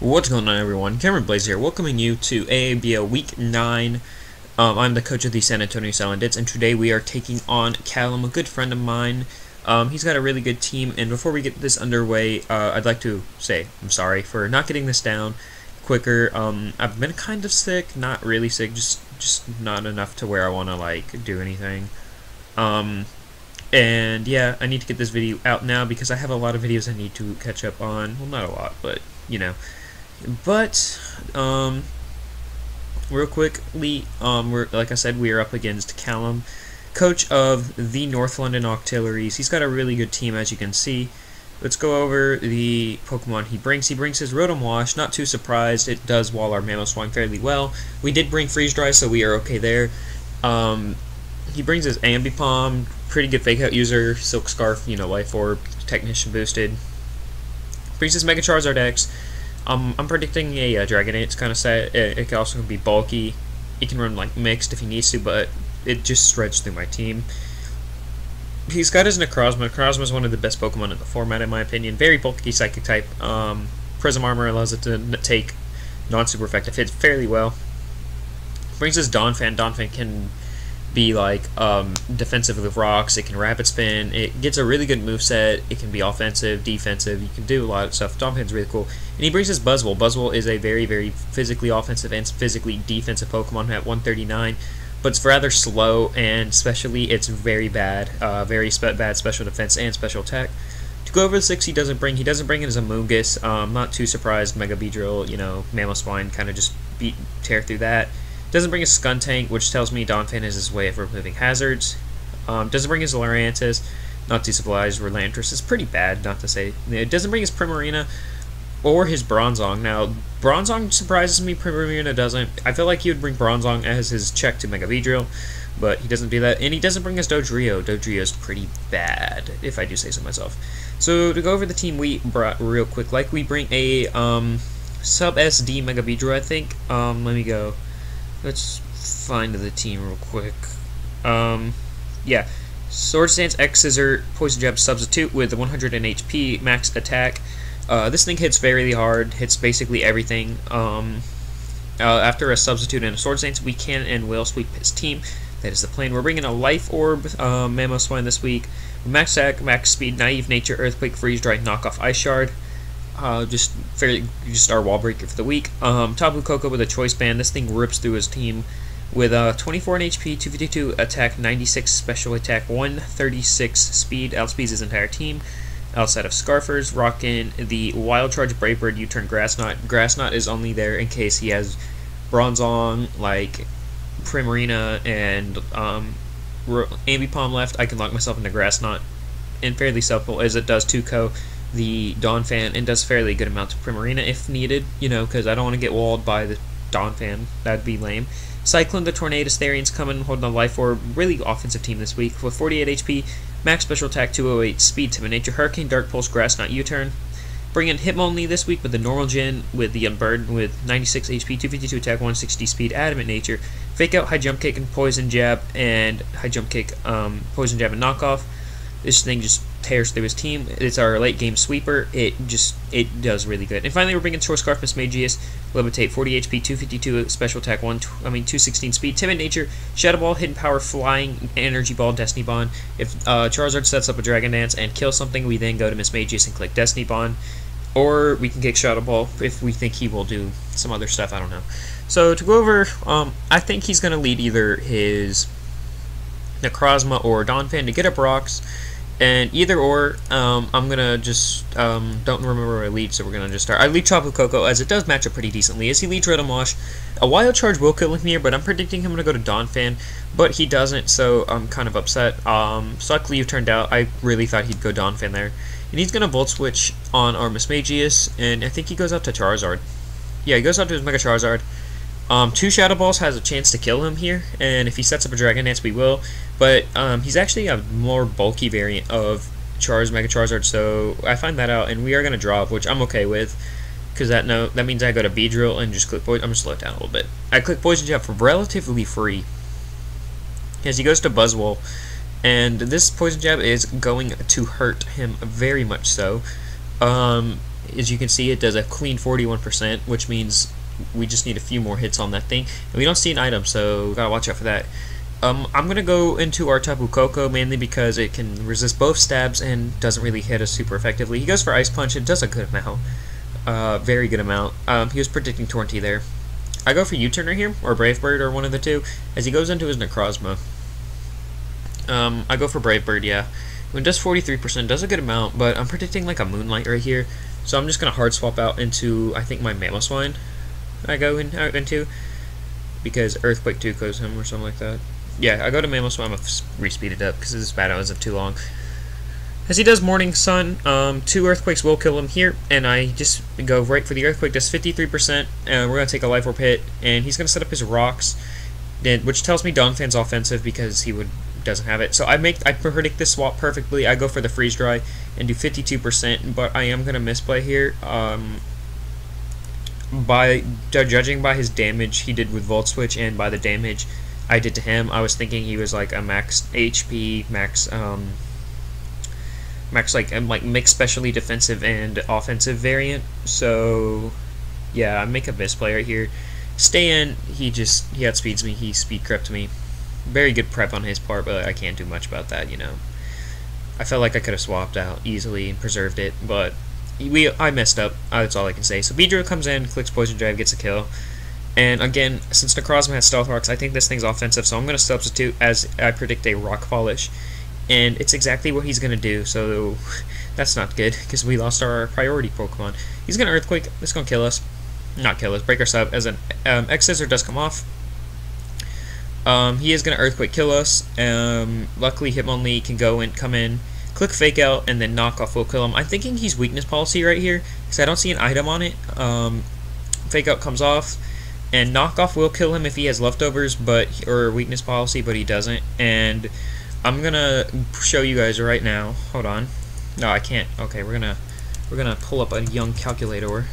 What's going on, everyone? CameronBlazeIt here, welcoming you to AABL Week 9. I'm the coach of the San Antonio Salandits, and today we are taking on Callum, a good friend of mine. He's got a really good team, and before we get this underway, I'd like to say I'm sorry for not getting this down quicker. I've been kind of sick, not really sick, just not enough to where I want to, do anything. And yeah, I need to get this video out now because I have a lot of videos I need to catch up on. Well, not a lot, but, you know. But, real quickly, like I said, we are up against Callum, coach of the North London Octilleries. He's got a really good team, as you can see. Let's go over the Pokemon he brings. He brings his Rotom Wash. Not too surprised. It does wall our Mamoswine fairly well. We did bring Freeze Dry, so we are okay there. He brings his Ambipom. Pretty good Fake Out user. Silk Scarf, Life Orb, Technician boosted. Brings his Mega Charizard X. I'm predicting a Dragonite kind of set. It can also be bulky. It can run mixed if he needs to, but it just spreads through my team. He's got his Necrozma. Necrozma is one of the best Pokemon in the format, in my opinion. Very bulky Psychic type. Prism Armor allows it to take non-super effective hits fairly well. Brings his Donphan. Donphan can be defensive with rocks. It can rapid spin. It gets a really good moveset. It can be offensive, defensive. You can do a lot of stuff. Donphan's really cool. And he brings his Buzzwole. Buzzwole is a very, very physically offensive and physically defensive Pokemon at 139, but it's rather slow, and especially it's very bad. Bad special defense and special attack. To go over the 6 he doesn't bring his Amoonguss. Not too surprised. Mega Beedrill, Mamoswine kind of just tear through that. Doesn't bring a Skuntank, which tells me Donphan is his way of removing hazards. Doesn't bring his Lurantis. Not too surprised. Relantris is pretty bad, not to say. It doesn't bring his Primarina or his Bronzong. Now, Bronzong surprises me, Primarina doesn't. I feel like he would bring Bronzong as his check to Mega Beedrill, but he doesn't do that. And he doesn't bring his Dodrio. Dodrio is pretty bad, if I do say so myself. So, to go over the team we brought real quick, we bring a sub-SD Mega Beedrill, I think. Let me go. Let's find the team real quick. Yeah. Swords Dance, X Scissor, Poison Jab substitute with 100 HP, max attack. This thing hits very hard, hits basically everything. After a substitute and a Swords Dance, we can and will sweep his team. That is the plan. We're bringing a Life Orb Mamoswine this week. Max attack, max speed, Naive Nature, Earthquake, Freeze Dry, Knockoff Ice Shard. Just our wall breaker for the week. Tapu Koko with a Choice Band. This thing rips through his team with 24 in HP, 252 attack, 96 special attack, 136 speed. Outspeeds his entire team. Outside of Scarfers, rocking the Wild Charge, Brave Bird, U-Turn, Grass Knot. Grass Knot is only there in case he has Bronzong, Primarina, and Ambipom left. I can lock myself into Grass Knot. And fairly simple, as it does 2-co the Donphan, and does fairly good amount of Primarina if needed, because I don't want to get walled by the Donphan. That'd be lame. Cyclone, the Tornadus, Therian's coming, holding a Life Orb. Really offensive team this week with 48 HP, max special attack, 208 speed, Timid Nature, Hurricane, Dark Pulse, Grass Knot, U-Turn. Bringing Hitmonlee this week with the normal gen, with the Unburden with 96 HP, 252 attack, 160 speed, Adamant Nature. Fake Out, High Jump Kick, and Poison Jab, and High Jump Kick, Poison Jab, and Knockoff. This thing just tears through his team. It's our late game sweeper. It does really good. And finally, we're bringing Source Scarf, Mismagius, Levitate, 40 HP, 252 special attack, 216 speed, Timid Nature, Shadow Ball, Hidden Power, Flying, Energy Ball, Destiny Bond. If Charizard sets up a Dragon Dance and kills something, we then go to Mismagius and click Destiny Bond. Or we can kick Shadow Ball if we think he will do some other stuff. I don't know. So to go over, I think he's going to lead either his Necrozma or Donphan to get up rocks. And either or, I'm gonna just don't remember my lead, so we're gonna just start. I lead Tapu Koko, as it does match up pretty decently. As he leads Rotom Wash, a Wild Charge will kill him here, but I'm predicting him to go to Donphan, but he doesn't, so I'm kind of upset. So luckily you turned out. I really thought he'd go Donphan there, and he's gonna Volt Switch on our Mismagius, and I think he goes out to Charizard. Yeah, he goes out to his Mega Charizard. 2 Shadow Balls has a chance to kill him here, and if he sets up a Dragon Dance, we will. But he's actually a more bulky variant of Mega Charizard, so I find that out, and we are going to drop, which I'm okay with, because that means I go to Beedrill and just click Poison. I'm going to slow it down a little bit. I click Poison Jab for relatively free, as he goes to Buzzwole, and this Poison Jab is going to hurt him very much so. as you can see, it does a clean 41%, which means we just need a few more hits on that thing. And we don't see an item, so gotta watch out for that. I'm going to go into our Tapu Koko mainly because it can resist both stabs and doesn't really hit us super effectively. He goes for Ice Punch, it does a good amount. Very good amount. He was predicting Tornty there. I go for U-Turner here, or Brave Bird, or one of the two, as he goes into his Necrozma. I go for Brave Bird, yeah. It does 43%, does a good amount, but I'm predicting like a Moonlight right here. So I'm just going to hard swap out into, I think, my Mamoswine I go into, because Earthquake 2 goes him or something like that. Yeah, I go to Mamoswine, I'm going to re-speed it up because this battle isn't too long. As he does Morning Sun, 2 Earthquakes will kill him here, and I just go right for the Earthquake, does 53%, and we're going to take a Life Orb hit, and he's going to set up his Rocks, which tells me Donphan's offensive because he doesn't have it. So I predict this swap perfectly. I go for the Freeze Dry and do 52%, but I am going to misplay here. Judging by his damage he did with Volt Switch and by the damage I did to him, I was thinking he was like a max HP, max mixed specially defensive and offensive variant. So yeah, I make a misplay right here. Stay in. He outspeeds me. He speed crept me. Very good prep on his part, but I can't do much about that, you know. I felt like I could have swapped out easily and preserved it, but I messed up. That's all I can say. So Beedrill comes in, clicks Poison Drive, gets a kill. And again, since Necrozma has Stealth Rocks, I think this thing's offensive, so I'm going to substitute as I predict a Rock Polish. And it's exactly what he's going to do, so that's not good, because we lost our priority Pokemon. He's going to Earthquake. It's going to kill us. Not kill us, break our sub, as an X-Scissor does come off. He is going to Earthquake kill us. Luckily, Hitmonlee can come in, click Fake Out, and then Knockoff will kill him. I'm thinking he's Weakness Policy right here, because I don't see an item on it. Fake Out comes off, and Knockoff will kill him if he has leftovers, or Weakness Policy, but he doesn't. And I'm gonna show you guys right now. Hold on. No, I can't. Okay, we're gonna pull up a young calculator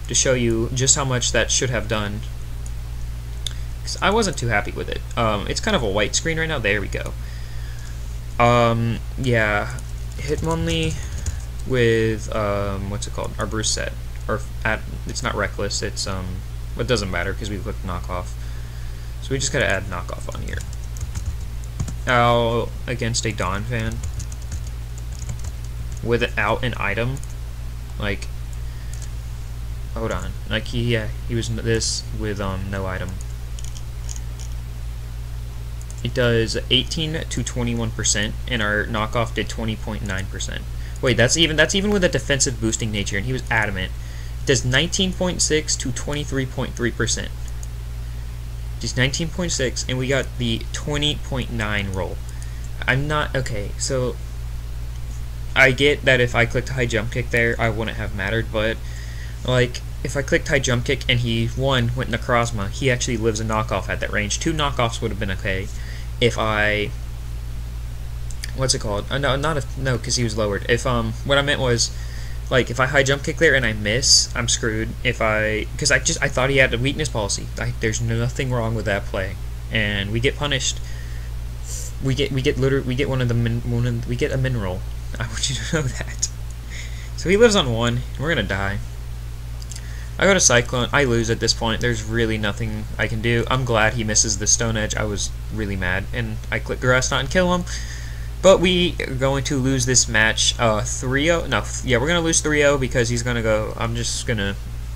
to show you just how much that should have done. Cause I wasn't too happy with it. It's kind of a white screen right now. There we go. Yeah, Hitmonlee with what's it called? Our Bruce set, or it's not Reckless. It's it doesn't matter because we clicked Knockoff. So we just gotta add Knockoff on here. Against a Donphan without an item, like, hold on, like he was this with no item. It does 18 to 21%, and our Knockoff did 20.9%. Wait, that's even with a defensive boosting nature, and he was adamant. It does 19.6 to 23.3%. Just 19.6, and we got the 20.9 roll. I'm not okay. So I get that if I clicked High Jump Kick there, I wouldn't have mattered, but like if I clicked High Jump Kick and he went Necrozma, he actually lives a Knockoff at that range. 2 Knockoffs would have been okay. If I what's it called? No, because he was lowered. If what I meant was, like, if I High Jump Kick there and I miss, I'm screwed. Because I thought he had a Weakness Policy. There's nothing wrong with that play, and we get punished. We get one of the we get a mineral. I want you to know that. So he lives on 1. And we're gonna die. I go to Cyclone. I lose at this point. There's really nothing I can do. I'm glad he misses the Stone Edge. I was really mad, and I click Grass Knot and kill him. But we are going to lose this match 3-0. No, yeah, we're going to lose 3-0 because he's going to go,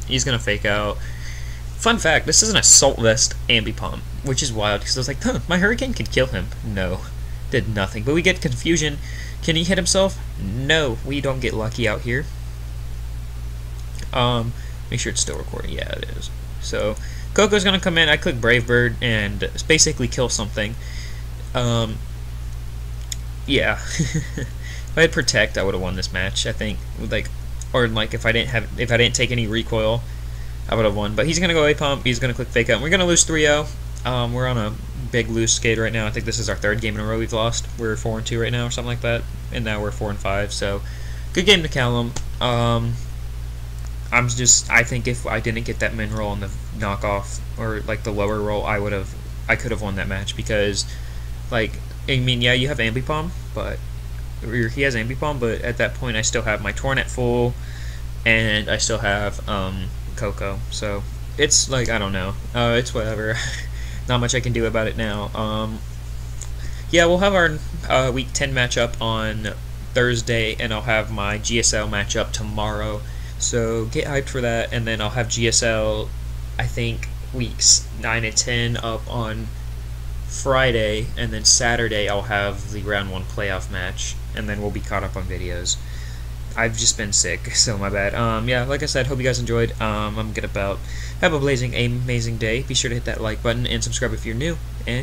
he's going to Fake Out. Fun fact, this is an Assault Vest Ambipom, which is wild because I was like, huh, my Hurricane could kill him. No, did nothing. But we get Confusion. Can he hit himself? No, we don't get lucky out here. Make sure it's still recording. Yeah, it is. So, Coco's going to come in. I click Brave Bird and basically kill something. Yeah, if I had Protect, I would have won this match. I think, if I didn't take any recoil, I would have won. But he's gonna go A Pump. He's gonna click Fake Out. And we're gonna lose 3-0. We're on a big lose skate right now. I think this is our 3rd game in a row we've lost. We're 4-2 right now, or something like that, and now we're 4-5. So, good game to Callum. I think if I didn't get that min roll on the Knockoff or like the lower roll, I could have won that match because, like. I mean, yeah, you have Ambipom, he has Ambipom, but at that point I still have my Tornet full, and I still have Coco. So it's like, I don't know. It's whatever. Not much I can do about it now. Yeah, we'll have our Week 10 matchup on Thursday, and I'll have my GSL matchup tomorrow. So get hyped for that, and then I'll have GSL, I think, weeks 9 and 10 up on Friday, and then Saturday I'll have the round 1 playoff match, and then we'll be caught up on videos. I've just been sick, so my bad. Yeah, like I said, hope you guys enjoyed. I'm gonna have a amazing day. Be sure to hit that like button and subscribe if you're new, and